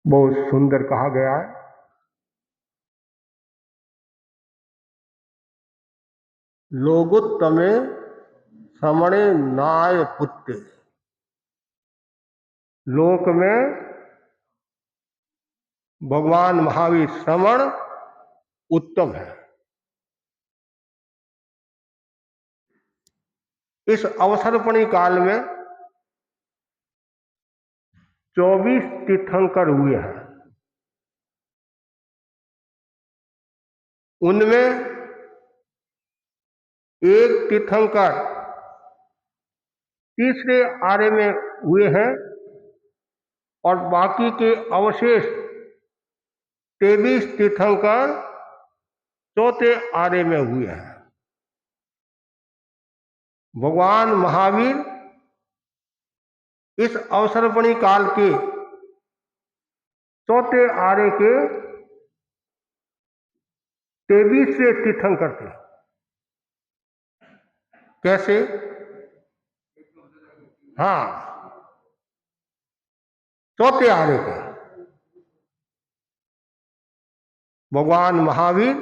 बहुत सुंदर कहा गया है। लोगोत्तमे समणे नाय पुत्ते, लोक में भगवान महावीर श्रवण उत्तम है। इस अवसरपणी काल में 24 तीर्थंकर हुए हैं। उनमें एक तीर्थंकर तीसरे आर्य में हुए हैं और बाकी के अवशेष 23 तीर्थंकर चौथे आर्य में हुए हैं। भगवान महावीर इस अवसरपणी काल के चौथे आर्य के 23वें तीर्थंकर थे। कैसे? हाँ, चौथे आर्य के भगवान महावीर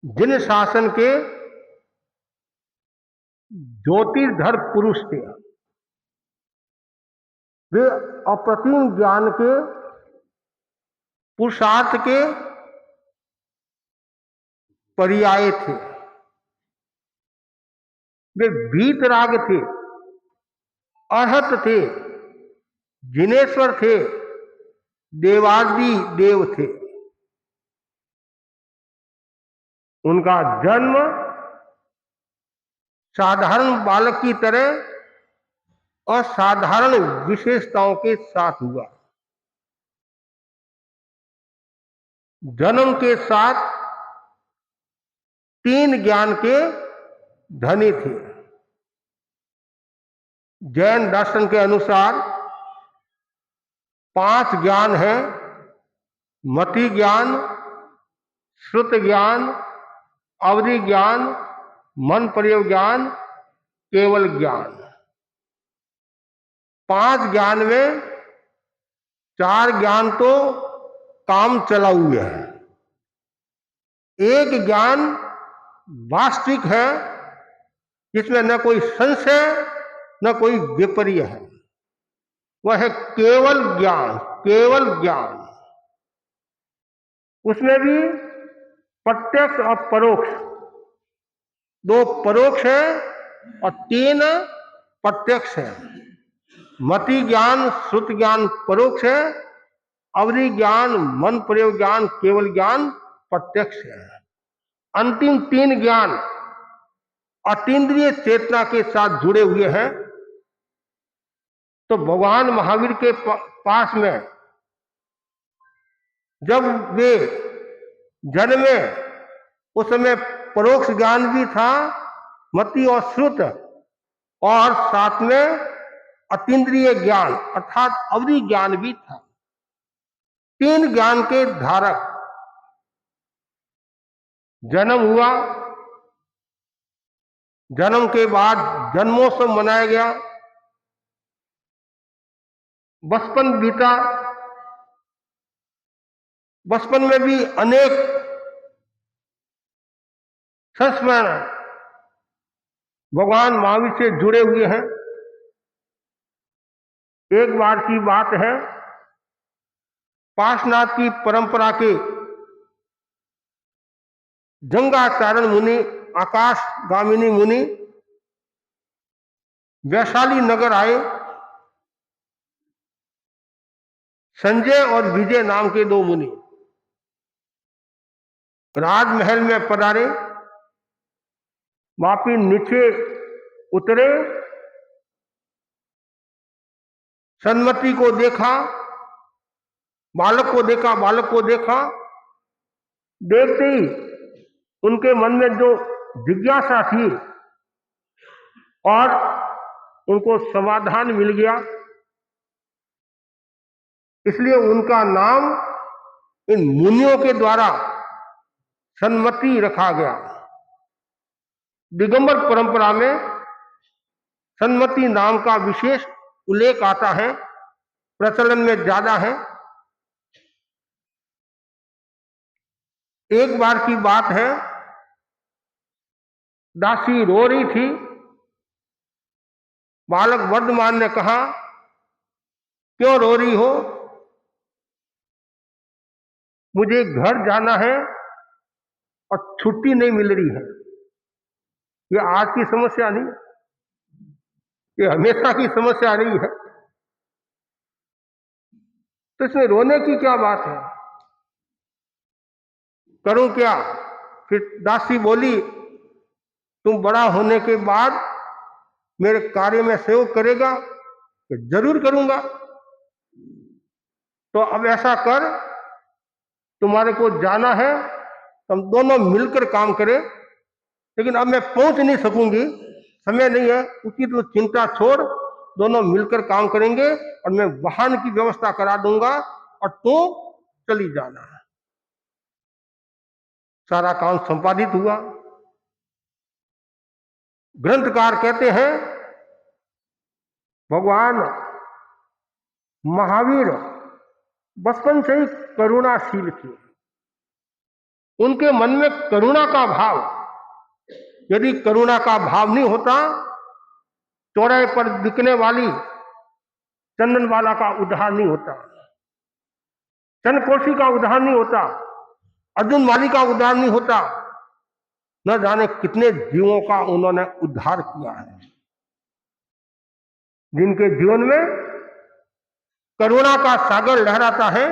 जिन शासन के ज्योतिर्धर पुरुष थे, वे अप्रतिम ज्ञान के पुरुषार्थ के पर्याय थे। वे वीतराग थे, अर्हत थे, जिनेश्वर थे, देवादि देव थे। उनका जन्म साधारण बालक की तरह और साधारण विशेषताओं के साथ हुआ। जन्म के साथ 3 ज्ञान के धनी थे। जैन दर्शन के अनुसार 5 ज्ञान हैं: मति ज्ञान, श्रुत ज्ञान, अवधि ज्ञान, मन प्रयोग ज्ञान, केवल ज्ञान। 5 ज्ञान में 4 ज्ञान तो काम चला हुआ है। एक ज्ञान वास्तविक है, जिसमें न कोई संशय न कोई विपर्य है। वह है केवल ज्ञान। केवल ज्ञान, उसमें भी प्रत्यक्ष और परोक्ष, 2 परोक्ष है और 3 प्रत्यक्ष है। मति ज्ञान, श्रुत ज्ञान परोक्ष है, अवधि ज्ञान, मन प्रयोग ज्ञान, केवल ज्ञान प्रत्यक्ष है। अंतिम 3 ज्ञान अतीन्द्रिय चेतना के साथ जुड़े हुए हैं। तो भगवान महावीर के पास में जब वे जन्मे, उस समय परोक्ष ज्ञान भी था, मति और श्रुत, और साथ में अतीन्द्रिय ज्ञान अर्थात अवधि ज्ञान भी था। 3 ज्ञान के धारक। जन्म हुआ, जन्म के बाद जन्मोत्सव मनाया गया, बचपन बीता। बचपन में भी अनेक संस्मरण भगवान महावीर से जुड़े हुए हैं। एक बार की बात है, पार्श्वनाथ की परंपरा के जंगाचारण मुनि, आकाशगामिनी मुनि वैशाली नगर आए। संजय और विजय नाम के 2 मुनि राजमहल में पधारे। वापी नीचे उतरे, सन्मति को देखा, बालक को देखा, बालक को देखा। देखते ही उनके मन में जो जिज्ञासा थी और उनको समाधान मिल गया। इसलिए उनका नाम इन मुनियों के द्वारा सन्मति रखा गया। दिगंबर परंपरा में सन्मति नाम का विशेष उल्लेख आता है। प्रचलन में ज्यादा है। एक बार की बात है, दासी रो रही थी। बालक वर्धमान ने कहा, क्यों रो रही हो? मुझे घर जाना है और छुट्टी नहीं मिल रही है। ये आज की समस्या नहीं, ये हमेशा की समस्या रही है। तो इसमें रोने की क्या बात है? करूं क्या? फिर दासी बोली, तुम बड़ा होने के बाद मेरे कार्य में सहयोग करेगा? कि जरूर करूंगा। तो अब ऐसा कर, तुम्हारे को जाना है, हम दोनों मिलकर काम करें। लेकिन अब मैं पहुंच नहीं सकूंगी, समय नहीं है, उसकी तो चिंता छोड़, दोनों मिलकर काम करेंगे और मैं वाहन की व्यवस्था करा दूंगा और तू चली जाना है। सारा काम संपादित हुआ। ग्रंथकार कहते हैं, भगवान महावीर बचपन से ही करुणाशील थे। उनके मन में करुणा का भाव, यदि करुणा का भाव नहीं होता, चौराहे पर बिकने वाली चंदनवाला का उद्धार नहीं होता, चंदकोशी का उद्धार नहीं होता, अर्जुन माली का उद्धार नहीं होता। न जाने कितने जीवों का उन्होंने उद्धार किया है। जिनके जीवन में करुणा का सागर लहराता है,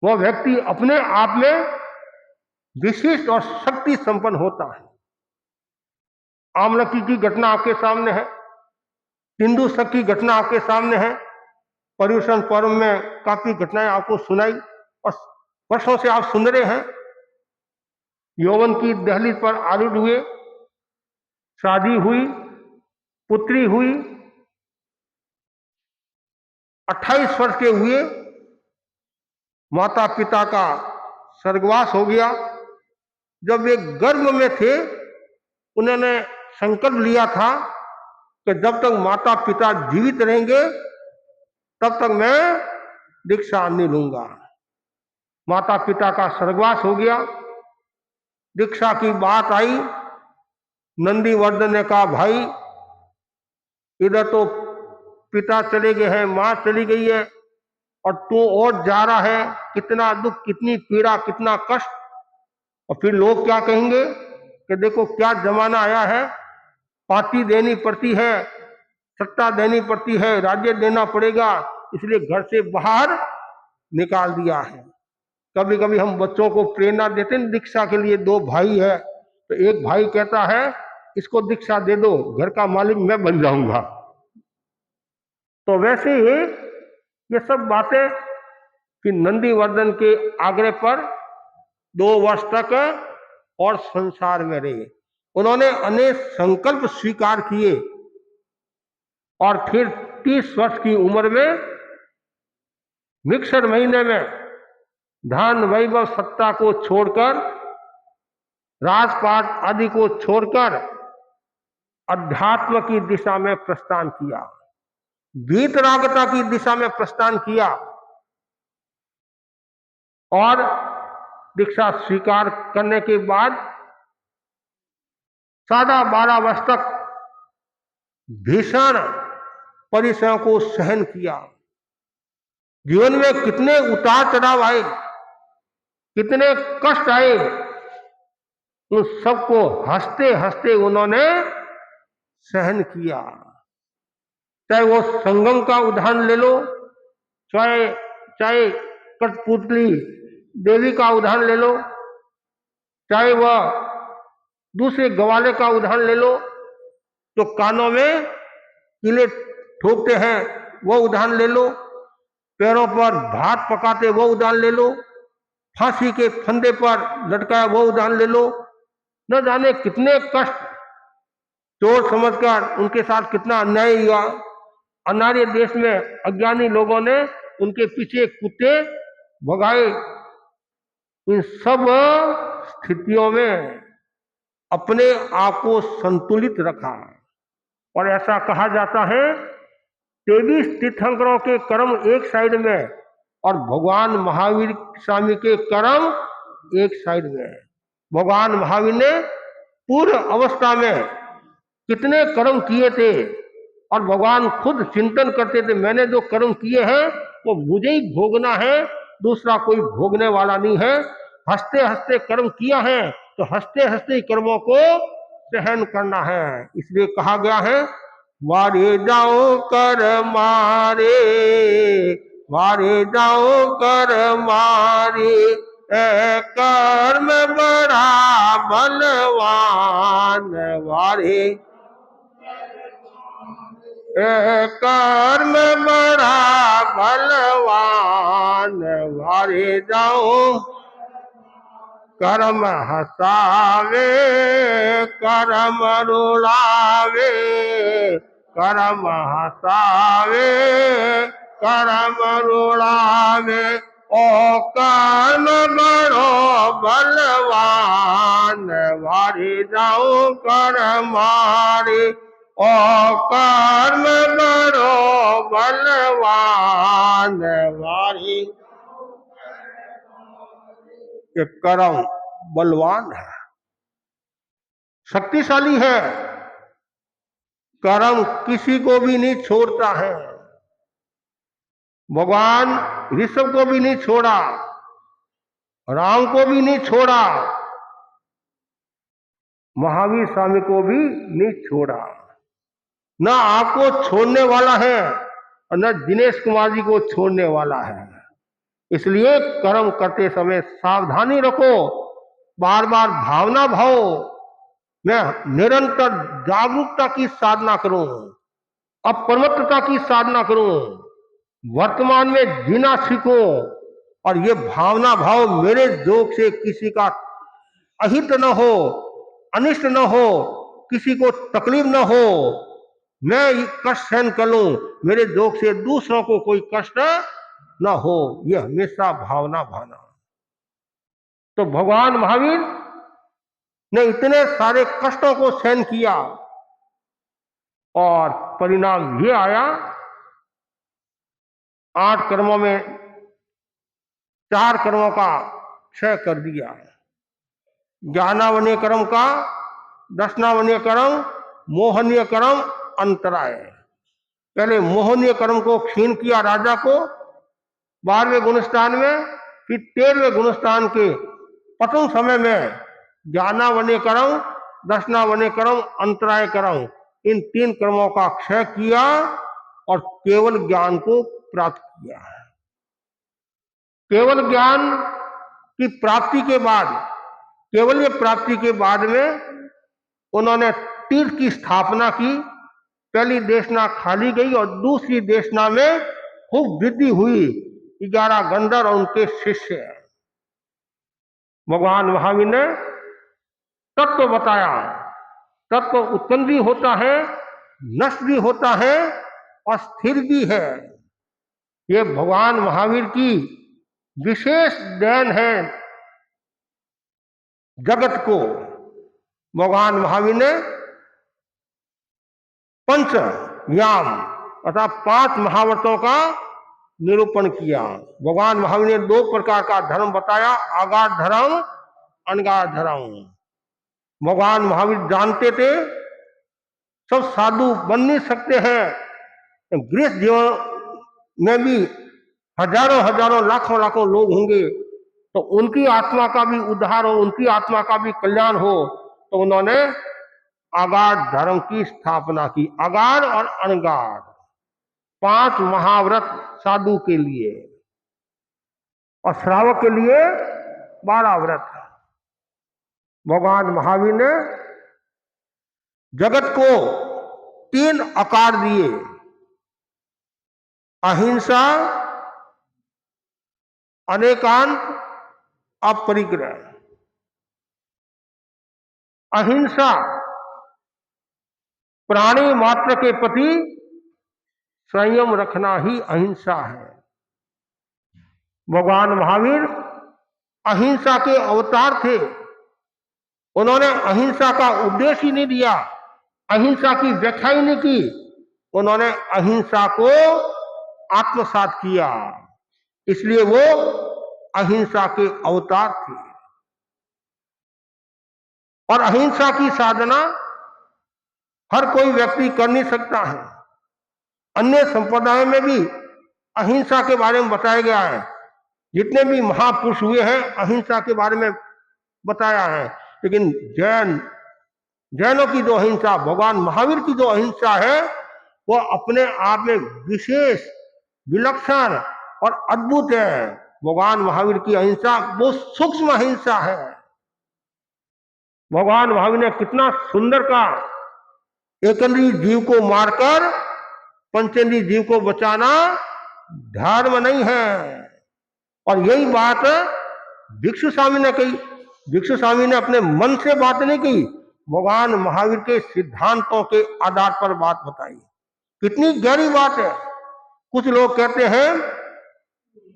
वह व्यक्ति अपने आप में विशिष्ट और शक्ति संपन्न होता है। आमलकी की घटना आपके सामने है, सिंधु शक की घटना आपके सामने है, पर्यूषण पर्व में काफी घटनाएं आपको सुनाई और वर्षों से आप सुन रहे हैं। यौवन की दहलीज पर आरूढ़ हुए, शादी हुई, पुत्री हुई, 28 वर्ष के हुए, माता पिता का स्वर्गवास हो गया। जब वे गर्भ में थे, उन्होंने संकल्प लिया था कि जब तक माता पिता जीवित रहेंगे तब तक मैं दीक्षा नहीं लूंगा। माता पिता का स्वर्गवास हो गया, दीक्षा की बात आई। नंदीवर्धन ने कहा, भाई इधर तो पिता चले गए हैं, मां चली गई है और तू और जा रहा है, कितना दुख, कितनी पीड़ा, कितना कष्ट। और फिर लोग क्या कहेंगे कि देखो क्या जमाना आया है, पार्टी देनी पड़ती है, सत्ता देनी पड़ती है, राज्य देना पड़ेगा, इसलिए घर से बाहर निकाल दिया है। कभी कभी हम बच्चों को प्रेरणा देते हैं दीक्षा के लिए। 2 भाई है तो एक भाई कहता है इसको दीक्षा दे दो, घर का मालिक मैं बन जाऊंगा। तो वैसे ही ये सब बातें कि नंदीवर्धन के आग्रह पर 2 वर्ष तक और संसार में रहे। उन्होंने अनेक संकल्प स्वीकार किए और फिर 30 वर्ष की उम्र में मिक्सर महीने में धन वैभव सत्ता को छोड़कर, राजपाट आदि को छोड़कर अध्यात्म की दिशा में प्रस्थान किया, वीतरागता की दिशा में प्रस्थान किया और दीक्षा स्वीकार करने के बाद 12.5 वर्ष तक भीषण परिश्रम को सहन किया। जीवन में कितने उतार चढ़ाव आए, कितने कष्ट आए, उन सबको हंसते हंसते उन्होंने सहन किया। चाहे वो संगम का उदाहरण ले लो, चाहे कठपुतली देवी का उदाहरण ले लो, चाहे वह दूसरे ग्वाले का उदाहरण ले लो तो कानों में कीले ठोकते हैं, वो उदाहरण ले लो, पैरों पर भात पकाते वो उदाहरण ले लो, फांसी के फंदे पर लटकाया वो उदाहरण ले लो। न जाने कितने कष्ट चोर समझकर उनके साथ कितना अन्याय हुआ। अनार्य देश में अज्ञानी लोगों ने उनके पीछे कुत्ते भगाए। इन सब स्थितियों में अपने आप को संतुलित रखा और ऐसा कहा जाता है 23 तीर्थंकरों के कर्म एक साइड में और भगवान महावीर स्वामी के कर्म एक साइड में है। भगवान महावीर ने पूर्व अवस्था में कितने कर्म किए थे और भगवान खुद चिंतन करते थे, मैंने जो कर्म किए हैं वो मुझे ही भोगना है, दूसरा कोई भोगने वाला नहीं है। हंसते हंसते कर्म किया है तो हंसते हंसते कर्मों को सहन करना है। इसलिए कहा गया है, मारे जाओ कर मारे, मारे जाओ कर मारे, कर्म बड़ा बलवान, मारे कर्म बड़ा बलवान, मारे जाओ कर्म हसावे, कर्म रुलावे, कर्म हसावे, कर्म रुलावे, ओ कर्म बड़ो बलवान, मारे जाओ कर मारे, ओ कर्म बड़ो बलवान, मारे ये कर्म बलवान है, शक्तिशाली है। कर्म किसी को भी नहीं छोड़ता है। भगवान ऋषभ को भी नहीं छोड़ा, राम को भी नहीं छोड़ा, महावीर स्वामी को भी नहीं छोड़ा। न आपको छोड़ने वाला है और न दिनेश कुमार जी को छोड़ने वाला है। इसलिए कर्म करते समय सावधानी रखो, बार बार भावना भाव, मैं निरंतर जागरूकता की साधना करूं, अप्रमत्तता की साधना करूं, वर्तमान में जीना सीखूं और ये भावना भाव मेरे जोग से किसी का अहित न हो, अनिष्ट न हो, किसी को तकलीफ न हो, मैं कष्ट सहन कर लूं, मेरे जोग से दूसरों को कोई कष्ट न हो, ये हमेशा भावना भाना। तो भगवान महावीर ने इतने सारे कष्टों को सहन किया और परिणाम ये आया, 8 कर्मों में 4 कर्मों का क्षय कर दिया। ज्ञानावनीय कर्म का, दर्शनावनीय कर्म, मोहनीय कर्म, अंतराय। पहले मोहनीय कर्म को क्षीण किया राजा को 12वें गुणस्थान में, फिर 13वें गुणस्थान के प्रथम समय में ज्ञानावनीय कर्म, दर्शनावनीय कर्म, अंतराय कर्म, इन 3 कर्मों का क्षय किया और केवल ज्ञान को प्राप्त किया। केवल ज्ञान की प्राप्ति के बाद, केवल ये प्राप्ति के बाद में उन्होंने तीर्थ की स्थापना की। पहली देशना खाली गई और दूसरी देशना में खूब वृद्धि हुई। 11 गंधर्व और उनके शिष्य। भगवान महावीर ने तत्व बताया। तत्व उत्पन्न भी होता है, नष्ट भी होता है और स्थिर भी है। ये भगवान महावीर की विशेष देन है जगत को। भगवान महावीर ने पंच याम अर्थात 5 महाव्रतों का निरूपण किया। भगवान महावीर ने 2 प्रकार का धर्म बताया, आगाध धर्म, अनगाध धर्म। भगवान महावीर जानते थे सब साधु बन नहीं सकते हैं, गृहस्थ जीवन में भी हजारों हजारों लाखों लाखों लोग होंगे, तो उनकी आत्मा का भी उद्धार हो, उनकी आत्मा का भी कल्याण हो, तो उन्होंने आगाध धर्म की स्थापना की। आगाध और अनगाध 5 महाव्रत साधु के लिए और श्रावक के लिए 12 व्रत। भगवान महावीर ने जगत को 3 आकार दिए, अहिंसा, अनेकांत, अपरिग्रह। अहिंसा प्राणी मात्र के प्रति संयम रखना ही अहिंसा है। भगवान महावीर अहिंसा के अवतार थे। उन्होंने अहिंसा का उपदेश ही नहीं दिया, अहिंसा की व्याख्या ही नहीं की, उन्होंने अहिंसा को आत्मसात किया, इसलिए वो अहिंसा के अवतार थे। और अहिंसा की साधना हर कोई व्यक्ति कर नहीं सकता है। अन्य संप्रदायों में भी अहिंसा के बारे में बताया गया है। जितने भी महापुरुष हुए हैं अहिंसा के बारे में बताया है। लेकिन जैनों की जो अहिंसा, भगवान महावीर की जो अहिंसा है, वो अपने आप में विशेष, विलक्षण और अद्भुत है। भगवान महावीर की अहिंसा वो सूक्ष्म अहिंसा है। भगवान महावीर ने कितना सुंदर का, एकंद्रीय जीव को मारकर पंचेंद्रीय जीव को बचाना धर्म नहीं है। और यही बात भिक्षु स्वामी ने कही। भिक्षु स्वामी ने अपने मन से बात नहीं की, भगवान महावीर के सिद्धांतों के आधार पर बात बताई। कितनी गहरी बात है। कुछ लोग कहते हैं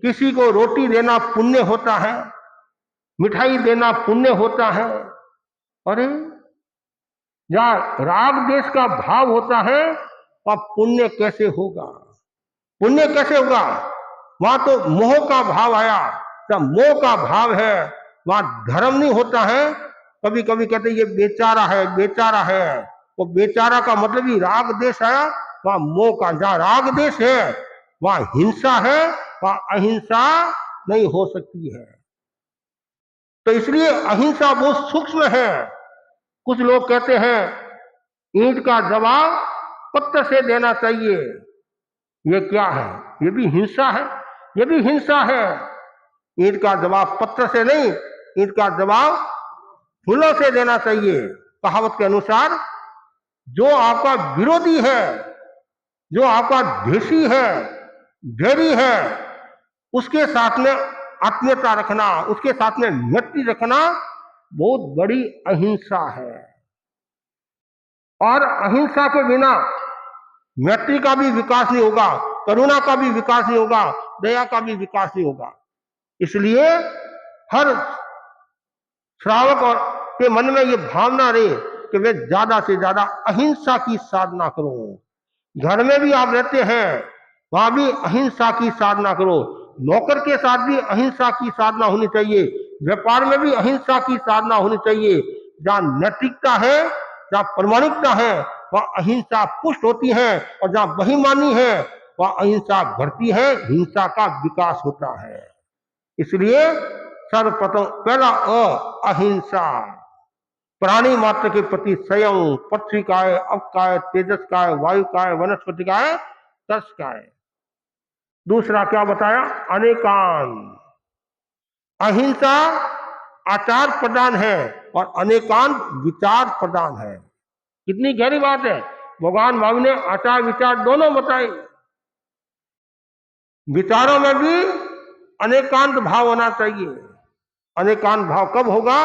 किसी को रोटी देना पुण्य होता है, मिठाई देना पुण्य होता है। अरे जहां राग देश का भाव होता है वहां पुण्य कैसे होगा? पुण्य कैसे होगा? वहां तो मोह का भाव आया। जब मोह का भाव है वहां धर्म नहीं होता है। कभी कभी कहते ये बेचारा है, बेचारा है। वो बेचारा का मतलब ही राग देश आया, वहां मोह का। जहां राग देश है वहां हिंसा है, वहां अहिंसा नहीं हो सकती है। तो इसलिए अहिंसा बहुत सूक्ष्म है। कुछ लोग कहते हैं ईंट का जवाब पत्थर से देना चाहिए। ये क्या है? ये भी हिंसा है। ये भी हिंसा है। ईंट का जवाब पत्थर से नहीं, ईंट का जवाब फूलों से देना चाहिए। कहावत के अनुसार जो आपका विरोधी है, जो आपका द्वेषी है, वैरी है, उसके साथ में आत्मीयता रखना, उसके साथ में मैत्री रखना बहुत बड़ी अहिंसा है। और अहिंसा के बिना मैत्री का भी विकास नहीं होगा, करुणा का भी विकास नहीं होगा, दया का भी विकास नहीं होगा। इसलिए हर श्रावक और के मन में ये भावना रहे कि वे ज्यादा से ज्यादा अहिंसा की साधना करो। घर में भी आप रहते हैं वहां भी अहिंसा की साधना करो। नौकर के साथ भी अहिंसा की साधना होनी चाहिए। व्यापार में भी अहिंसा की साधना होनी चाहिए। जहां नैतिकता है, जहां प्रामाणिकता है, वहां अहिंसा पुष्ट होती है। और जहां बेईमानी है वहां अहिंसा बढ़ती है, हिंसा का विकास होता है। इसलिए सर्वप्रथम पहला अहिंसा। प्राणी मात्र के प्रति संयम, पृथ्वी का है, अप का है, तेजस का है, वायु का है, वनस्पति का है, तर्स का है। दूसरा क्या बताया? अनेकान। अहिंसा आचार प्रदान है और अनेकान विचार प्रदान है। कितनी गहरी बात है। भगवान महावीर ने आचार विचार दोनों बताए। विचारों में भी अनेकांत भाव होना चाहिए। अनेकांत भाव कब होगा?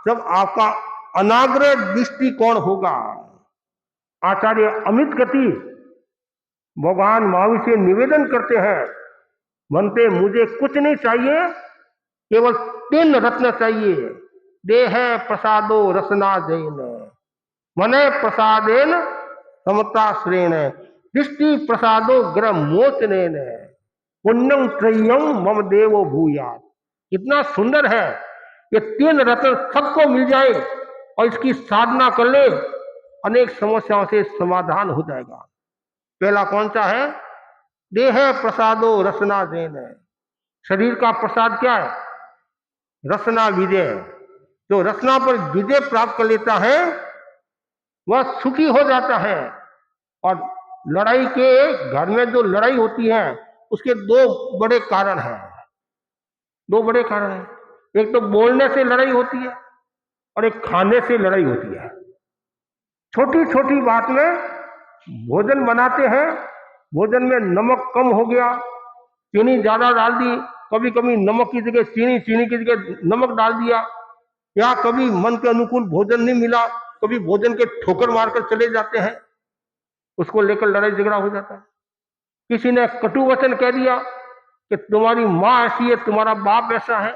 जब आपका अनाग्रह दृष्टिकोण होगा। आचार्य अमित गति भगवान महावीर से निवेदन करते हैं, मनते मुझे कुछ नहीं चाहिए, केवल 3 रत्न चाहिए। देह प्रसादो रसना जैन, मने प्रसादेन समता श्रेण, दृष्टि प्रसादो ग्रह मोचनेन, पुण्यम त्रय्यम मम देवो भूयात्। कितना सुंदर है। ये 3 रत्न सबको मिल जाए और इसकी साधना कर ले, अनेक समस्याओं से समाधान हो जाएगा। पहला कौन सा है? देह प्रसादो रसना जैन। शरीर का प्रसाद क्या है? रसना विजय। जो रसना पर विजय प्राप्त कर लेता है वह सुखी हो जाता है। और लड़ाई के घर में जो लड़ाई होती है उसके 2 बड़े कारण हैं। 2 बड़े कारण हैं। एक तो बोलने से लड़ाई होती है और एक खाने से लड़ाई होती है। छोटी छोटी बात में भोजन बनाते हैं, भोजन में नमक कम हो गया, चीनी ज्यादा डाल दी, कभी कभी नमक की जगह चीनी, चीनी की जगह नमक डाल दिया, या कभी मन के अनुकूल भोजन नहीं मिला, कभी भोजन के ठोकर मारकर चले जाते हैं, उसको लेकर लड़ाई झगड़ा हो जाता है। किसी ने कटु वचन कह दिया कि तुम्हारी माँ ऐसी है, तुम्हारा बाप ऐसा है।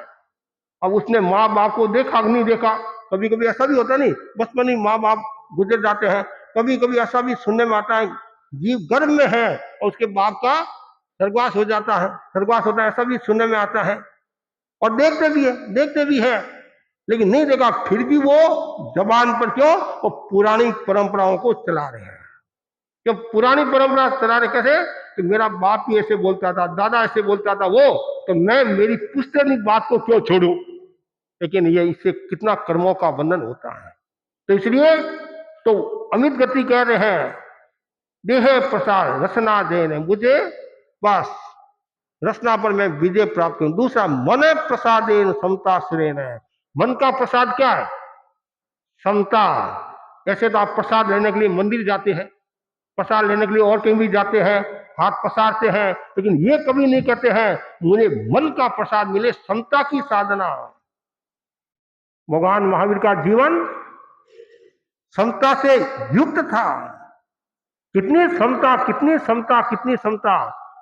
अब उसने माँ बाप को देखा नहीं देखा। कभी कभी ऐसा भी होता नहीं, बचपन ही माँ बाप गुजर जाते हैं। कभी कभी ऐसा भी सुनने में आता है जीव गर्भ में है और उसके बाप का स्वर्गवास हो जाता है, स्वर्गवास होता है, ऐसा भी सुनने में आता है। और देखते भी है, लेकिन नहीं देखा फिर भी वो जबान पर क्यों, वो पुरानी परंपराओं को चला रहे हैं। क्यों पुरानी परंपरा चला रहे? कैसे कि मेरा बाप ही ऐसे बोलता था, दादा ऐसे बोलता था, वो तो मैं मेरी पुश्तैनी बात को क्यों छोड़ूं? लेकिन ये इससे कितना कर्मों का बंधन होता है। तो इसलिए तो अमित गति कह रहे हैं, देहे प्रसाद रसना देने मुझे, बस रचना पर मैं विजय प्राप्त करूं। दूसरा, मन प्रसादेन समता सुरेन है। मन का प्रसाद क्या है? समता। ऐसे तो आप प्रसाद लेने के लिए मंदिर जाते हैं, प्रसाद लेने के लिए और कहीं भी जाते हैं, हाथ पसारते हैं, लेकिन ये कभी नहीं कहते हैं मुझे मन का प्रसाद मिले, समता की साधना। भगवान महावीर का जीवन समता से युक्त था। कितनी समता, कितनी समता, कितनी समता।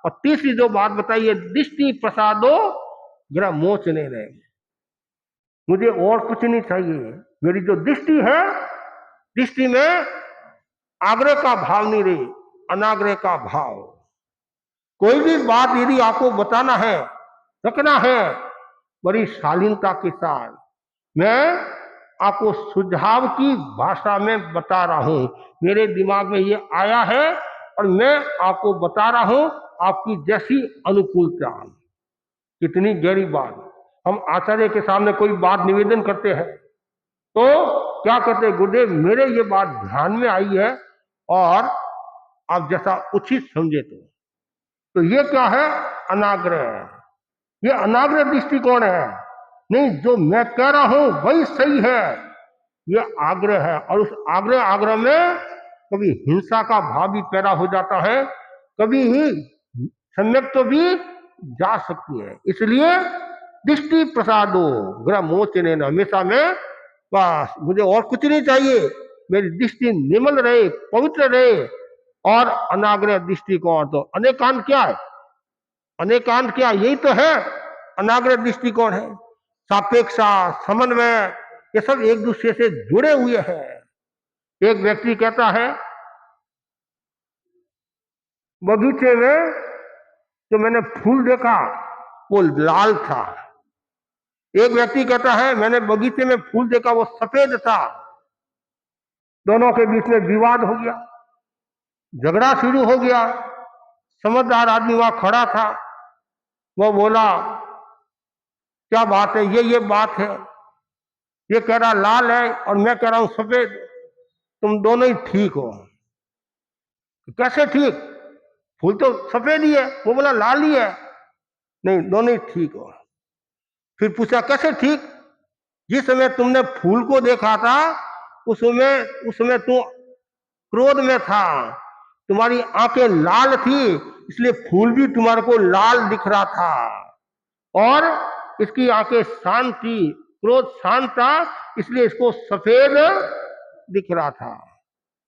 और तीसरी जो बात बताइए, दृष्टि प्रसादो ग्रह मोचने रहे। मुझे और कुछ नहीं चाहिए, मेरी जो दृष्टि है, दृष्टि में आग्रह का भाव नहीं रही, अनाग्रह का भाव। कोई भी बात यदि आपको बताना है, रखना है, बड़ी शालीनता के साथ मैं आपको सुझाव की भाषा में बता रहा हूं। मेरे दिमाग में ये आया है और मैं आपको बता रहा हूं, आपकी जैसी अनुकूलता। कितनी गहरी बात। हम आचार्य के सामने कोई बात निवेदन करते हैं तो क्या कहते हैं, गुरुदेव मेरे ये बात ध्यान में आई है और आप जैसा उचित समझे तो ये क्या है? अनाग्रह। ये अनाग्रह दृष्टिकोण है। नहीं, जो मैं कह रहा हूं वही सही है, ये आग्रह है। और उस आग्रह में कभी हिंसा का भाव भी पैदा हो जाता है, कभी ही सम्यक तो भी जा सकती है। इसलिए दृष्टि प्रसादो ग्रह मोचने, हमेशा में बस मुझे और कुछ नहीं चाहिए, मेरी दृष्टि निर्मल रहे, पवित्र रहे। और अनाग्रह दृष्टिकोण तो अनेकांत क्या है? अनेकांत क्या, यही तो है अनाग्रह दृष्टिकोण है। सापेक्षा, समन्वय, ये सब एक दूसरे से जुड़े हुए हैं। एक व्यक्ति कहता है बगीचे में जो मैंने फूल देखा वो लाल था। एक व्यक्ति कहता है मैंने बगीचे में फूल देखा वो सफेद था। दोनों के बीच में विवाद हो गया, झगड़ा शुरू हो गया। समझदार आदमी वहां खड़ा था, वो बोला क्या बात है? ये बात है, ये कह रहा लाल है और मैं कह रहा हूं सफेद, तुम दोनों ही ठीक हो। कैसे ठीक? फूल तो सफेद ही है, वो बोला लाल ही है। नहीं, दोनों ही ठीक हो। फिर पूछा कैसे ठीक? जिस समय तुमने फूल को देखा था उस समय तू क्रोध में था, तुम्हारी आंखें लाल थी, इसलिए फूल भी तुम्हारे को लाल दिख रहा था। और इसकी आंखें शांत थी, क्रोध शांत था, इसलिए इसको सफेद दिख रहा था।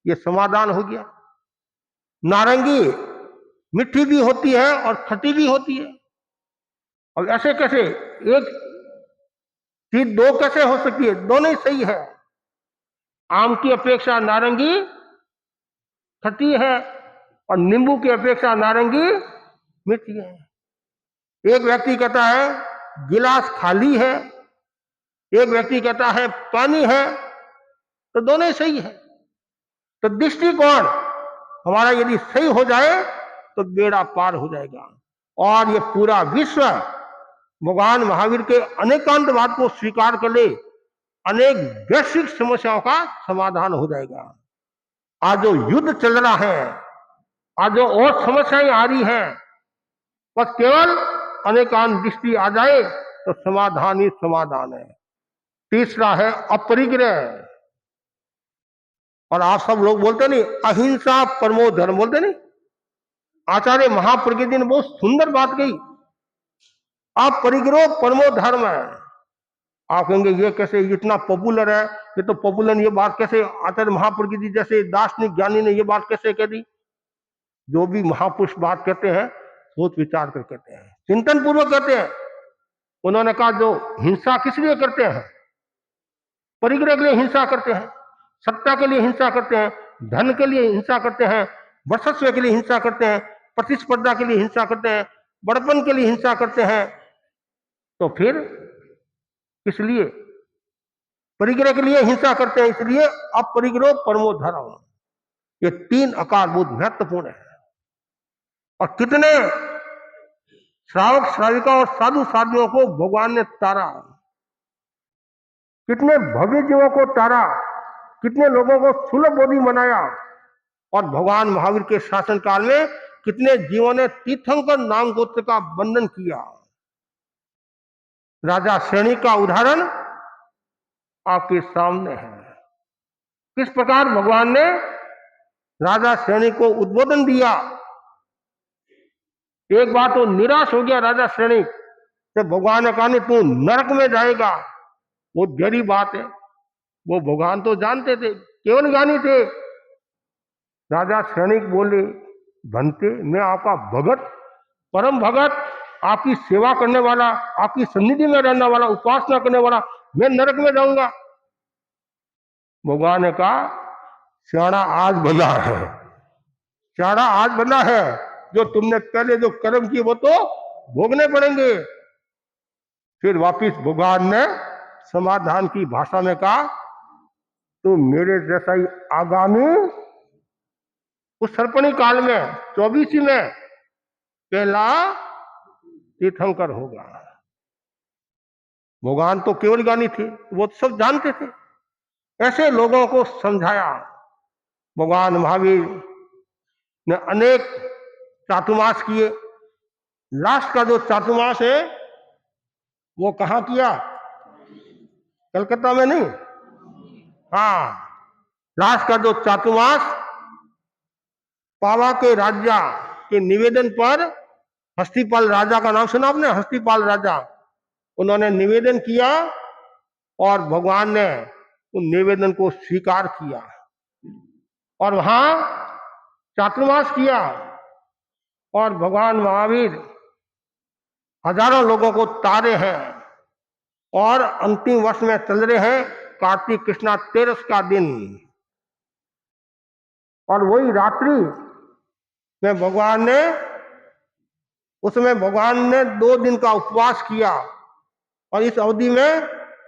ये समाधान हो गया। नारंगी मीठी भी होती है और खट्टी भी होती है। और ऐसे कैसे एक चीज दो कैसे हो सकती है? दोनों ही सही है। आम की अपेक्षा नारंगी खट्टी है और नींबू की अपेक्षा नारंगी मीठी है। एक व्यक्ति कहता है गिलास खाली है, एक व्यक्ति कहता है पानी है, तो दोनों ही सही है। तो दृष्टिकोण हमारा यदि सही हो जाए तो बेड़ा पार हो जाएगा। और ये पूरा विश्व भगवान महावीर के अनेकांतवाद को स्वीकार कर ले, अनेक वैश्विक समस्याओं का समाधान हो जाएगा। आज जो युद्ध चल रहा है, आज जो और समस्याएं आ रही हैं, बस केवल अनेकांत दृष्टि आ जाए तो समाधान ही समाधान है। तीसरा है अपरिग्रह। और आप सब लोग बोलते नहीं अहिंसा परमो धर्म, बोलते नहीं? आचार्य महाप्रज्ञ ने बहुत सुंदर बात कही, अपरिग्रह परमो धर्म है। आप कहेंगे ये कैसे, इतना पॉपुलर है, ये तो पॉपुलर, ये बात कैसे आचार्य महाप्रज्ञ जी जैसे दार्शनिक ज्ञानी ने ये बात कैसे कह दी? जो भी महापुरुष बात कहते हैं सोच विचार कर कहते हैं, चिंतन पूर्वक कहते हैं। उन्होंने कहा जो हिंसा किस लिए करते हैं? परिग्रह के लिए हिंसा करते हैं, सत्ता के लिए हिंसा करते हैं, धन के लिए हिंसा करते हैं, वर्चस्व के लिए हिंसा करते हैं, प्रतिस्पर्धा के लिए हिंसा करते हैं, बड़पन के लिए हिंसा करते हैं, तो फिर किस लिए? परिग्रह के लिए हिंसा करते हैं, इसलिए अपरिग्रह परमो धर्म। ये तीन आकार बहुत महत्वपूर्ण है। और कितने श्रावक श्राविका और साधु साधुओं को भगवान ने तारा, कितने भव्य जीवों को तारा, कितने लोगों को सुलभ बोधि बनाया। और भगवान महावीर के शासन काल में कितने जीवों ने तीर्थंकर नाम गोत्र का बंधन किया। राजा श्रेणी का उदाहरण आपके सामने है। किस प्रकार भगवान ने राजा श्रेणी को उद्बोधन दिया। एक बार तो निराश हो गया राजा श्रेणी से, भगवान ने कहा नहीं तू नरक में जाएगा। बहुत गहरी बात है। वो भगवान तो जानते थे, केवल ज्ञानी थे। राजा श्रेणी बोले, भंते मैं आपका भगत, परम भगत, आपकी सेवा करने वाला, आपकी सन्निधि में रहने वाला, उपासना करने वाला, मैं नरक में जाऊंगा। भगवान ने कहा सियाड़ा आज बना है, सियाड़ा आज बना है, जो तुमने पहले जो कर्म किए वो तो भोगने पड़ेंगे। फिर वापिस भगवान ने समाधान की भाषा में कहा तो मेरे जैसा ही आगामी उस सर्पणी काल में 24 में पहला तीर्थंकर होगा। भगवान तो केवल ज्ञानी थे, वो तो सब जानते थे। ऐसे लोगों को समझाया। भगवान महावीर ने अनेक चातुर्मास किए। लास्ट का जो चातुर्मास है वो कहाँ किया? कलकत्ता में नहीं, हाँ, लास्ट का जो चातुर्मास पावा के राजा के निवेदन पर, हस्तिपाल राजा का नाम सुना आपने? हस्तिपाल राजा, उन्होंने निवेदन किया और भगवान ने उन निवेदन को स्वीकार किया और वहां चातुर्मास किया। और भगवान महावीर हजारों लोगों को तारे हैं और अंतिम वर्ष में चल रहे हैं, कार्तिक कृष्णा तेरस का दिन। और वही रात्रि में भगवान ने, उसमें भगवान ने 2 दिन का उपवास किया और इस अवधि में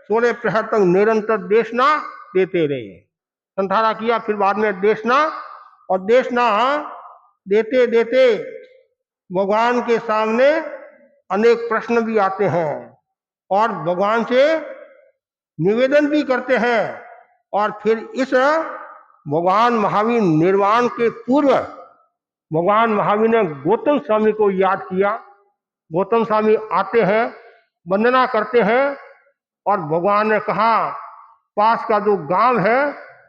16 प्रहर तक निरंतर देशना देते रहे। संठारा किया, फिर बाद में देशना, और देशना देते देते भगवान के सामने अनेक प्रश्न भी आते हैं और भगवान से निवेदन भी करते हैं। और फिर इस भगवान महावीर निर्वाण के पूर्व भगवान महावीर ने गौतम स्वामी को याद किया। गौतम स्वामी आते हैं, वंदना करते हैं और भगवान ने कहा पास का जो गांव है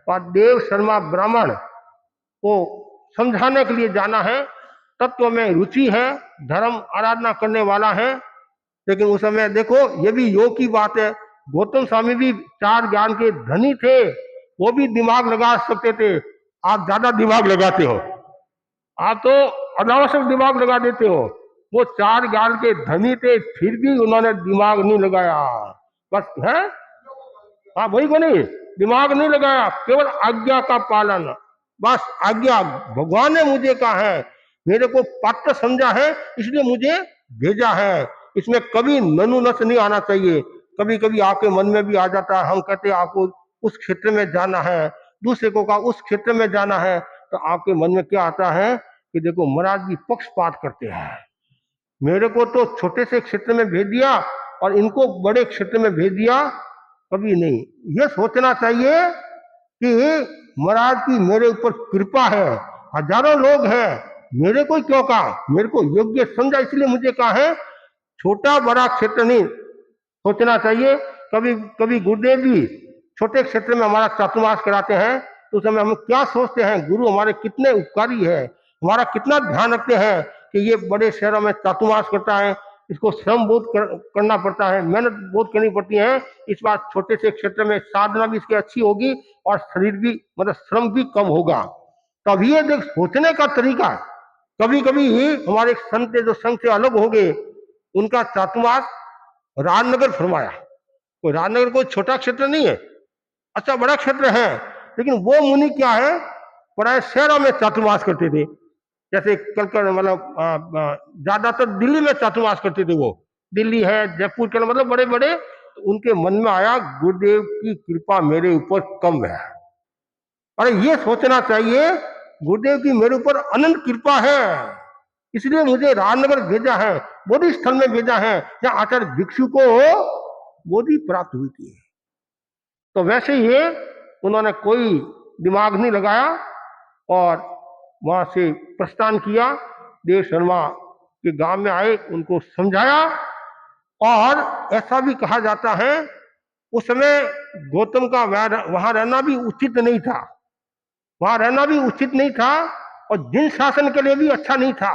वह देव शर्मा ब्राह्मण को समझाने के लिए जाना है। तत्व में रुचि है, धर्म आराधना करने वाला है। लेकिन उस समय देखो, ये भी योग की बात है, गौतम स्वामी भी 4 ज्ञान के धनी थे, वो भी दिमाग लगा सकते थे। आप ज्यादा दिमाग लगाते हो, आप तो अनावश्यक दिमाग लगा देते हो। वो 4 ज्ञान के धनी थे, फिर भी उन्होंने दिमाग नहीं लगाया। बस है, हाँ, वही को नहीं, दिमाग नहीं लगाया, केवल आज्ञा का पालन। बस आज्ञा, भगवान ने मुझे कहा है, मेरे को पात्र समझा है, इसलिए मुझे भेजा है। इसमें कभी ननु नस नहीं आना चाहिए। कभी कभी आपके मन में भी आ जाता है, हम कहते हैं आपको उस क्षेत्र में जाना है, दूसरे को कहा उस क्षेत्र में जाना है, तो आपके मन में क्या आता है कि देखो महाराज जी पक्षपात करते हैं, मेरे को तो छोटे से क्षेत्र में भेज दिया और इनको बड़े क्षेत्र में भेज दिया। कभी नहीं, ये सोचना चाहिए कि महाराज की मेरे ऊपर कृपा है, हजारों लोग हैं, मेरे को क्यों कहा, मेरे को योग्य समझा इसलिए मुझे कहा है। छोटा बड़ा क्षेत्र नहीं सोचना चाहिए। कभी कभी गुरुदेव जी छोटे क्षेत्र में हमारा चातुर्मास कराते हैं, तो उस समय हम क्या सोचते हैं, गुरु हमारे कितने उपकारी है, हमारा कितना ध्यान रखते हैं कि ये बड़े शहरों में चातुर्मास करता है, इसको श्रम बहुत करना पड़ता है, मेहनत बहुत करनी पड़ती है। इस बार छोटे से क्षेत्र में साधना भी इसकी अच्छी होगी और शरीर भी, मतलब श्रम भी कम होगा। तभी ये देख सोचने का तरीका। कभी कभी हमारे संत जो संघ से अलग हो गए, उनका चातुर्मास राजनगर फरमाया। कोई राजनगर कोई छोटा क्षेत्र नहीं है, अच्छा बड़ा क्षेत्र है, लेकिन वो मुनि क्या है, बड़ा शहरों में चातुर्मास करते थे। जैसे कल मतलब ज्यादातर दिल्ली में चातुर्मास करते थे वो, दिल्ली है, जयपुर के मतलब बड़े बड़े, तो उनके मन में आया गुरुदेव की कृपा मेरे ऊपर कम है। अरे ये सोचना चाहिए गुरुदेव की मेरे ऊपर अनंत कृपा है, इसलिए मुझे राजनगर भेजा है, बोधि स्थल में भेजा है, जहां आचार्य भिक्षु को बोधि प्राप्त हुई थी। तो वैसे ही उन्होंने कोई दिमाग नहीं लगाया और वहां से प्रस्थान किया। देव शर्मा के गांव में आए, उनको समझाया। और ऐसा भी कहा जाता है उस समय गौतम का वहां रहना भी उचित नहीं था, वहां रहना भी उचित नहीं था और जिन शासन के लिए भी अच्छा नहीं था।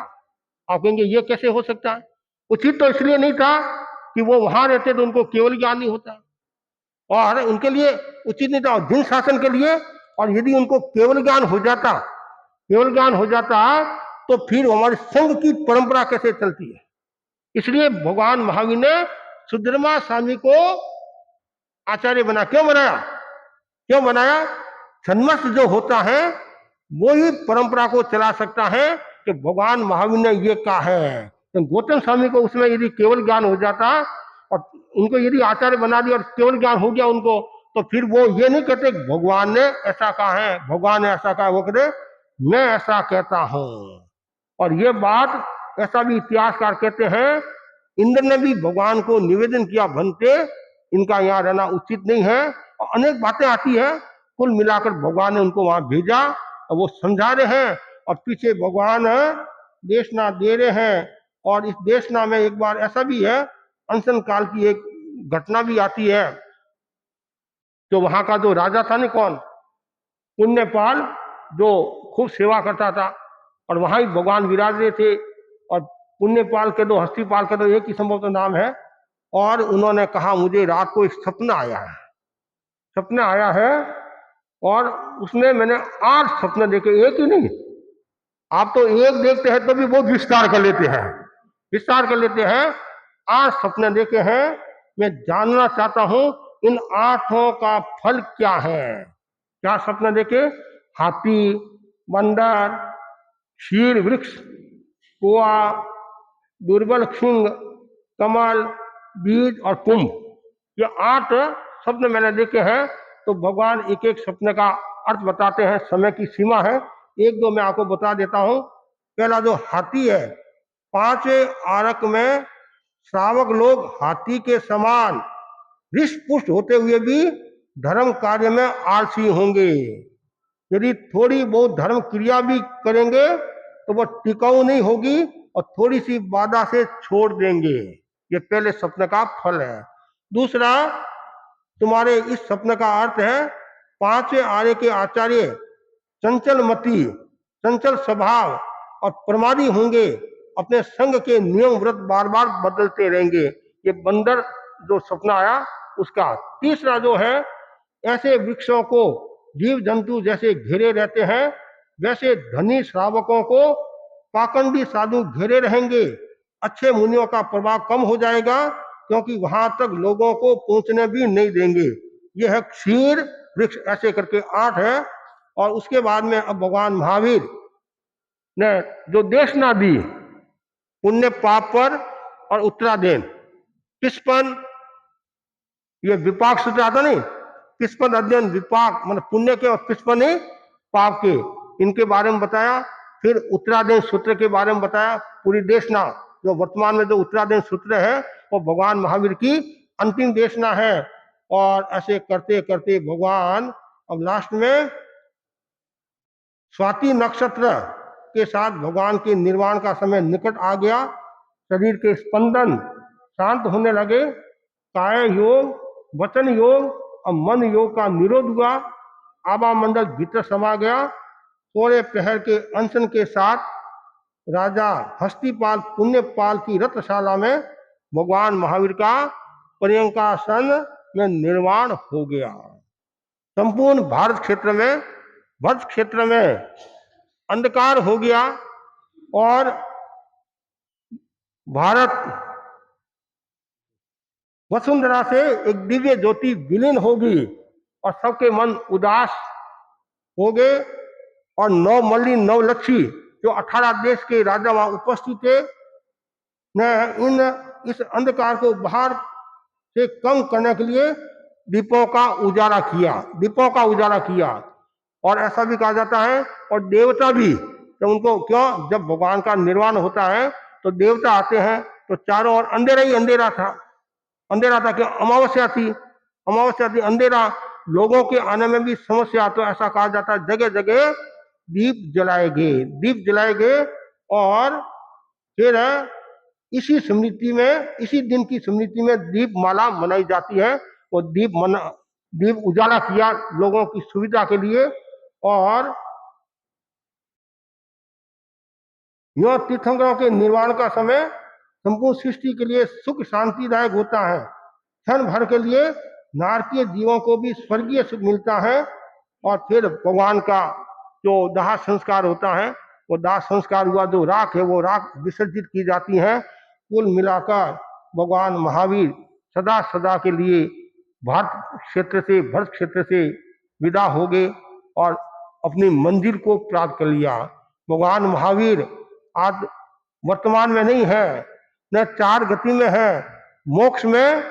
आप कहेंगे ये कैसे हो सकता है? उचित तो इसलिए नहीं था कि वो वहां रहते तो उनको केवल ज्ञान नहीं होता, और उनके लिए उचित नहीं था और जिन शासन के लिए। और यदि उनको केवल ज्ञान हो जाता, केवल ज्ञान हो जाता, तो फिर हमारी संघ की परंपरा कैसे चलती है। इसलिए भगवान महावीर ने सुधर्मा स्वामी को आचार्य बना। क्यों बनाया? क्यों बनाया? सन्मस्त जो होता है वो ही परंपरा को चला सकता है, कि भगवान महावीर ने ये कहा है। तो गौतम स्वामी को उसमें यदि केवल ज्ञान हो जाता और उनको यदि आचार्य बना दिया और केवल ज्ञान हो गया उनको, तो फिर वो ये नहीं कहते भगवान ने ऐसा कहा है, भगवान ने ऐसा कहा, वो कहते मैं ऐसा कहता हूं। और ये बात ऐसा भी इतिहासकार कहते हैं, इंद्र ने भी भगवान को निवेदन किया, बनते इनका यहाँ रहना उचित नहीं है। और अनेक बातें आती है, कुल मिलाकर भगवान ने उनको वहां भेजा और वो समझा रहे हैं। और पीछे भगवान देशना दे रहे हैं। और इस देशना में एक बार ऐसा भी है, अनशन काल की एक घटना भी आती है। तो वहां का जो राजा था ना, कौन, पुण्यपाल, जो खूब सेवा करता था, और वहां ही भगवान विराज रहे थे। और पुण्यपाल के दो, हस्तीपाल के दो एक ही संभवतः नाम है। और उन्होंने कहा मुझे रात को एक सपना आया है, सपना आया है, और उसमें मैंने 8 सपने देखे, एक ही नहीं। आप तो एक देखते हैं तो भी बहुत विस्तार कर लेते हैं, विस्तार कर लेते हैं। 8 सपने देखे हैं। मैं जानना चाहता हूं इन 8 का फल क्या है। क्या सपने देखे? हाथी, बंदर, शीर वृक्ष, कुआ, दुर्बल सिंह, कमल, बीज और कुंभ, ये 8 सपने मैंने देखे हैं। तो भगवान एक एक सपने का अर्थ बताते हैं, समय की सीमा है, एक दो मैं आपको बता देता हूं। पहला जो हाथी है, 5वें आरक में श्रावक लोग हाथी के समान हृष्ट पुष्ट होते हुए भी धर्म कार्य में आलसी होंगे। यदि थोड़ी बहुत धर्म क्रिया भी करेंगे तो वह टिकाऊ नहीं होगी और थोड़ी सी बाधा से छोड़ देंगे। ये पहले सपने का फल है। दूसरा, तुम्हारे इस सपने का अर्थ है 5वें आर्य के आचार्य चंचल मति, चंचल स्वभाव और प्रमादी होंगे, अपने संघ के नियम व्रत बार बार बदलते रहेंगे। ये बंदर जो सपना आया उसका। तीसरा जो है, ऐसे वृक्षों को जीव जंतु जैसे घेरे रहते हैं, वैसे धनी श्रावकों को पाखंडी साधु घेरे रहेंगे। अच्छे मुनियों का प्रभाव कम हो जाएगा, क्योंकि वहां तक लोगों को पहुंचने भी नहीं देंगे। यह है क्षीर वृक्ष। ऐसे करके 8 है। और उसके बाद में अब भगवान महावीर ने जो देशना दी पुण्य पाप पर और उत्तरादेन, किसपन, ये विपाक सूत्र आता नहीं, किसपन अध्ययन विपाक मतलब पुण्य के, और किसपन ही पाप के, इनके बारे में बताया। फिर उत्तरादेन सूत्र के बारे में बताया। पूरी देशना जो वर्तमान में जो उत्तरादेन सूत्र है वो भगवान महावीर की अंतिम देशना है। और ऐसे करते करते भगवान अब लास्ट में स्वाति नक्षत्र के साथ भगवान के निर्वाण का समय निकट आ गया। शरीर के स्पंदन शांत होने लगे। काय योग, वचन योग और मन योग का निरोध हुआ। आभा मंडल भीतर समा गया। थोड़े प्रहर के अनशन के साथ राजा हस्तीपाल पुण्यपाल की रत्नशाला में भगवान महावीर का पर्यंकासन में निर्माण हो गया। संपूर्ण भारत क्षेत्र में, भरत क्षेत्र में अंधकार हो गया और भारत वसुंधरा से एक दिव्य ज्योति विलीन होगी और सबके मन उदास हो गए। और 9 मल्ली 9 लच्छी जो 18 देश के राजा वहां उपस्थित थे ने इस अंधकार को बाहर से कम करने के लिए दीपों का उजाला किया। और ऐसा भी कहा जाता है, और देवता भी, तो उनको क्यों, जब भगवान का निर्वाण होता है तो देवता आते हैं तो चारों ओर अंधेरा ही अंधेरा था। क्यों, अमावस्या थी, अंधेरा, लोगों के आने में भी समस्या। तो ऐसा कहा जाता है जगह जगह दीप जलाए गए और फिर इसी दिन की स्मृति में दीप माला मनाई जाती है। और दीप उजाला किया लोगों की सुविधा के लिए। और यह तीर्थंकरों के निर्वाण का समय संपूर्ण सृष्टि के लिए सुख शांतिदायक होता है। क्षण भर के लिए नारकीय जीवों को भी स्वर्गीय सुख मिलता है। और फिर भगवान का जो दाह संस्कार होता है, वो दाह संस्कार हुआ जो राख है, वो राख विसर्जित की जाती है। कुल मिलाकर भगवान महावीर सदा सदा के लिए भरत क्षेत्र से विदा हो गए और अपनी मंजिल को प्राप्त कर लिया। भगवान महावीर आज वर्तमान में नहीं है, न 4 गति में है, मोक्ष में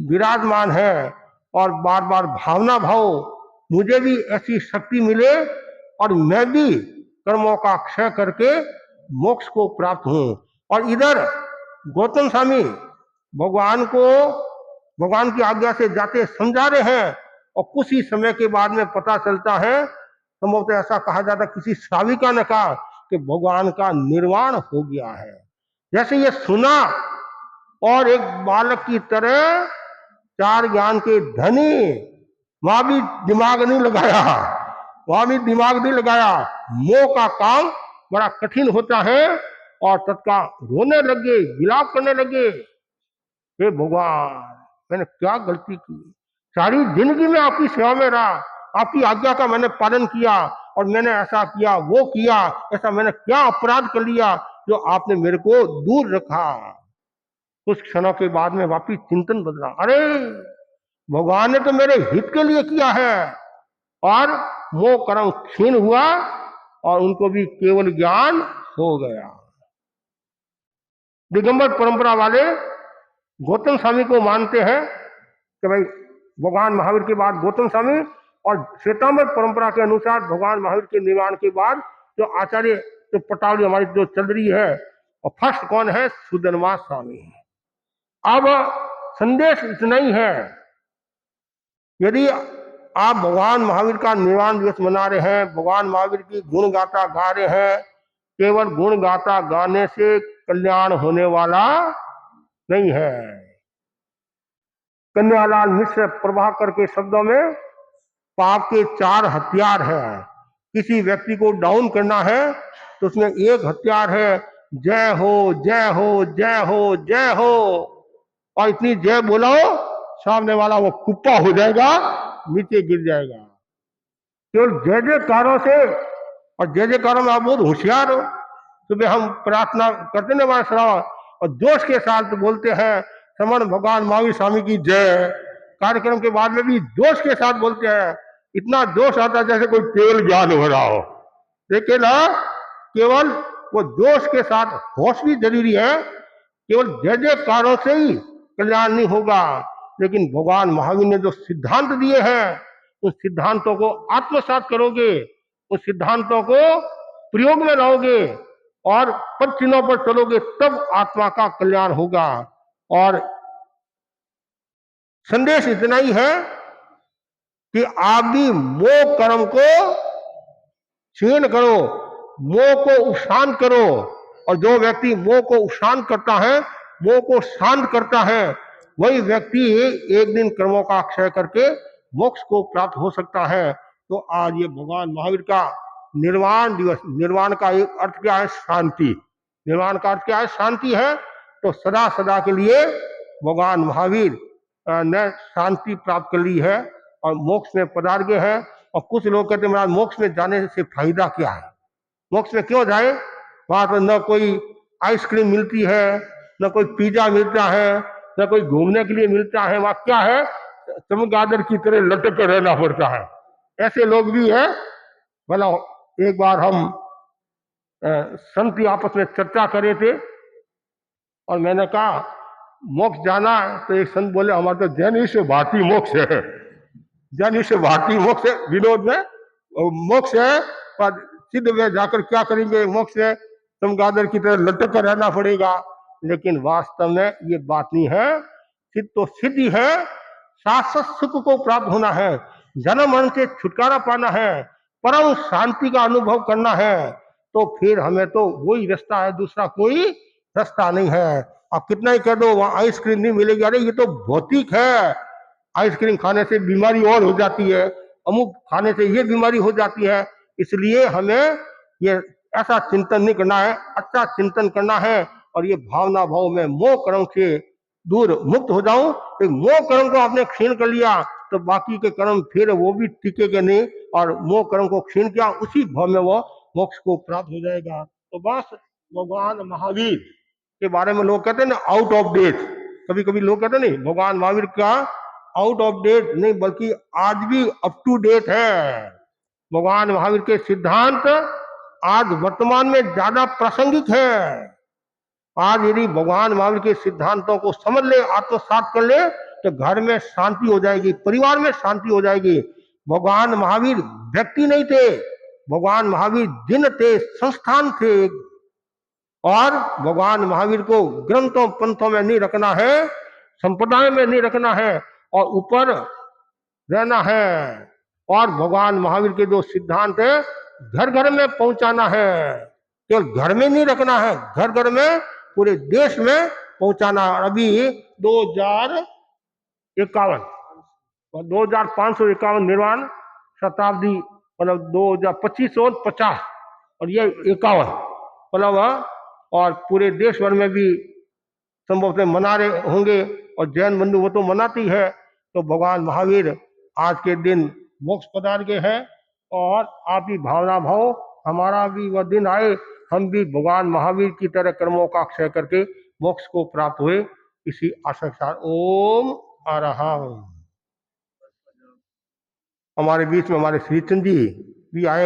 विराजमान है। और बार बार भावना भाव, मुझे भी ऐसी शक्ति मिले और मैं भी कर्मों का क्षय करके मोक्ष को प्राप्त हूं। और इधर गौतम स्वामी भगवान की आज्ञा से जाते समझा रहे हैं, और कुछ ही समय के बाद में पता चलता है, संभवतः ऐसा कहा जाता, किसी श्राविका ने कहा कि भगवान का निर्वाण हो गया है। जैसे ये सुना और एक बालक की तरह 4 ज्ञान के धनी, वहां भी दिमाग नहीं लगाया, मोह का काम बड़ा कठिन होता है। और तत्काल रोने लगे, विलाप करने लगे, हे भगवान, मैंने क्या गलती की, सारी जिंदगी में आपकी सेवा में रहा, आपकी आज्ञा का मैंने पालन किया, और मैंने ऐसा किया, वो किया, ऐसा मैंने क्या अपराध कर लिया जो आपने मेरे को दूर रखा। कुछ क्षणों के बाद में वापिस चिंतन बदला, अरे भगवान ने तो मेरे हित के लिए किया है। और मोह कर्म क्षीण हुआ और उनको भी केवल ज्ञान हो गया। दिगंबर परंपरा वाले गौतम स्वामी को मानते हैं कि भाई भगवान महावीर के बाद गौतम स्वामी, और श्वेतांबर परंपरा के अनुसार भगवान महावीर के निर्वाण के बाद जो आचार्य, जो पटावली हमारी जो चल रही है, और फर्स्ट कौन है, सुधर्मा स्वामी। अब संदेश इतना ही है, यदि आप भगवान महावीर का निर्वाण दिवस मना रहे हैं, भगवान महावीर की गुण गाथा गा रहे हैं, केवल गुण गाथा गाने से कल्याण होने वाला नहीं है। कन्हैयालाल मिश्र प्रभाकर के शब्दों में पाप के 4 हथियार हैं। किसी व्यक्ति को डाउन करना है तो उसमें एक हथियार है, जय हो जय हो जय हो जय हो, और इतनी जय बोलो सामने वाला वो कुप्पा हो जाएगा, नीचे गिर जाएगा। केवल जय जयकारों से, और जय जयकारों में आप बहुत होशियार हो, सुबह हम प्रार्थना करते ना वहां श्रावण, और जोश के साथ बोलते हैं श्रवण भगवान महावीर स्वामी की जय, कार्यक्रम के बाद में भी जोश के साथ बोलते हैं, इतना जोश आता है जैसे कोई केवल ज्ञान हो रहा हो। लेकिन केवल वो जोश के साथ होश भी जरूरी है, केवल जय जयकारों से ही कल्याण नहीं होगा। लेकिन भगवान महावीर ने जो सिद्धांत दिए हैं, उन सिद्धांतों को आत्मसात करोगे, उन सिद्धांतों को प्रयोग में लाओगे और पद चिन्हों पर चलोगे, तब आत्मा का कल्याण होगा। और संदेश इतना ही है कि आप भी मोह कर्म को क्षीण करो, मोह को उपशांत करो। और जो व्यक्ति मोह को उपशांत करता है, मोह को शांत करता है, वही व्यक्ति एक दिन कर्मों का क्षय करके मोक्ष को प्राप्त हो सकता है। तो आज ये भगवान महावीर का निर्वाण दिवस, निर्वाण का एक अर्थ क्या है, शांति। निर्वाण का अर्थ क्या है, शांति है। तो सदा सदा के लिए भगवान महावीर ने शांति प्राप्त कर ली है और मोक्ष में पधार गए हैं। और कुछ लोग कहते हैं महाराज मोक्ष में जाने से फायदा क्या है, मोक्ष में क्यों जाए, वहां पर न कोई आइसक्रीम मिलती है, न कोई पिज्जा मिलता है, न कोई घूमने के लिए मिलता है, वहां क्या है, चमगादड़ की तरह लटक कर रहना पड़ता है। ऐसे लोग भी है। भला एक बार हम संत आपस में चर्चा करे थे और मैंने कहा मोक्ष जाना है, तो एक संत बोले हमारा तो जैन से भारतीय मोक्ष है, जैन से भारतीय मोक्ष है, विनोद में मोक्ष है, पर सिद्ध में जाकर क्या करेंगे, मोक्ष है चमगादड़ की तरह लटक कर रहना पड़ेगा। लेकिन वास्तव में ये बात नहीं है। सिद्ध तो सिद्धि है, शाश्वत सुख को प्राप्त होना है, जन्म मरण से छुटकारा पाना है, परम शांति का अनुभव करना है, तो फिर हमें तो वही रास्ता है, दूसरा कोई रास्ता नहीं है। आप कितना ही कह दो वहां आइसक्रीम नहीं मिलेगी, अरे ये तो भौतिक है, आइसक्रीम खाने से बीमारी और हो जाती है, अमुक खाने से ये बीमारी हो जाती है। इसलिए हमें ये ऐसा चिंतन नहीं करना है, अच्छा चिंतन करना है और ये भावना भाव में मोह कर्म से दूर मुक्त हो जाऊं। एक मोह कर्म को आपने क्षीण कर लिया तो बाकी के कर्म फिर वो भी टिकेंगे नहीं, और मोह कर्म को क्षीण किया उसी भाव में वो मोक्ष को प्राप्त हो जाएगा। तो बस भगवान महावीर के बारे में लोग कहते हैं ना आउट ऑफ डेट, कभी कभी लोग कहते हैं नहीं भगवान महावीर का आउट ऑफ डेट नहीं, बल्कि आज भी अप टू डेट है। भगवान महावीर के सिद्धांत आज वर्तमान में ज्यादा प्रासंगिक है। आज यदि भगवान महावीर के सिद्धांतों को समझ ले, आत्मसात कर ले, तो घर में शांति हो जाएगी, परिवार में शांति हो जाएगी। भगवान महावीर व्यक्ति नहीं थे, भगवान महावीर दिन थे, संस्थान थे। और भगवान महावीर को ग्रंथों पंथों में नहीं रखना है, संप्रदाय में नहीं रखना है, और ऊपर रहना है। और भगवान महावीर के जो सिद्धांत है घर घर में पहुंचाना है, केवल घर में नहीं रखना है, घर घर में पूरे देश में पहुंचाना। और अभी 2051 और 2551 निर्वाण शताब्दी, मतलब 2550 और ये 51 मतलब, और पूरे देश भर में भी संभव से मना रहे होंगे, और जैन बंधु वो तो मनाती है। तो भगवान महावीर आज के दिन मोक्ष पदार्थ के हैं, और आप ही भावना भाव हमारा भी वह दिन आए, हम भी भगवान महावीर की तरह कर्मों का क्षय करके मोक्ष को प्राप्त हुए, इसी आशा के साथ ओम अरहं। हमारे बीच में हमारे श्रीचंद जी भी आए।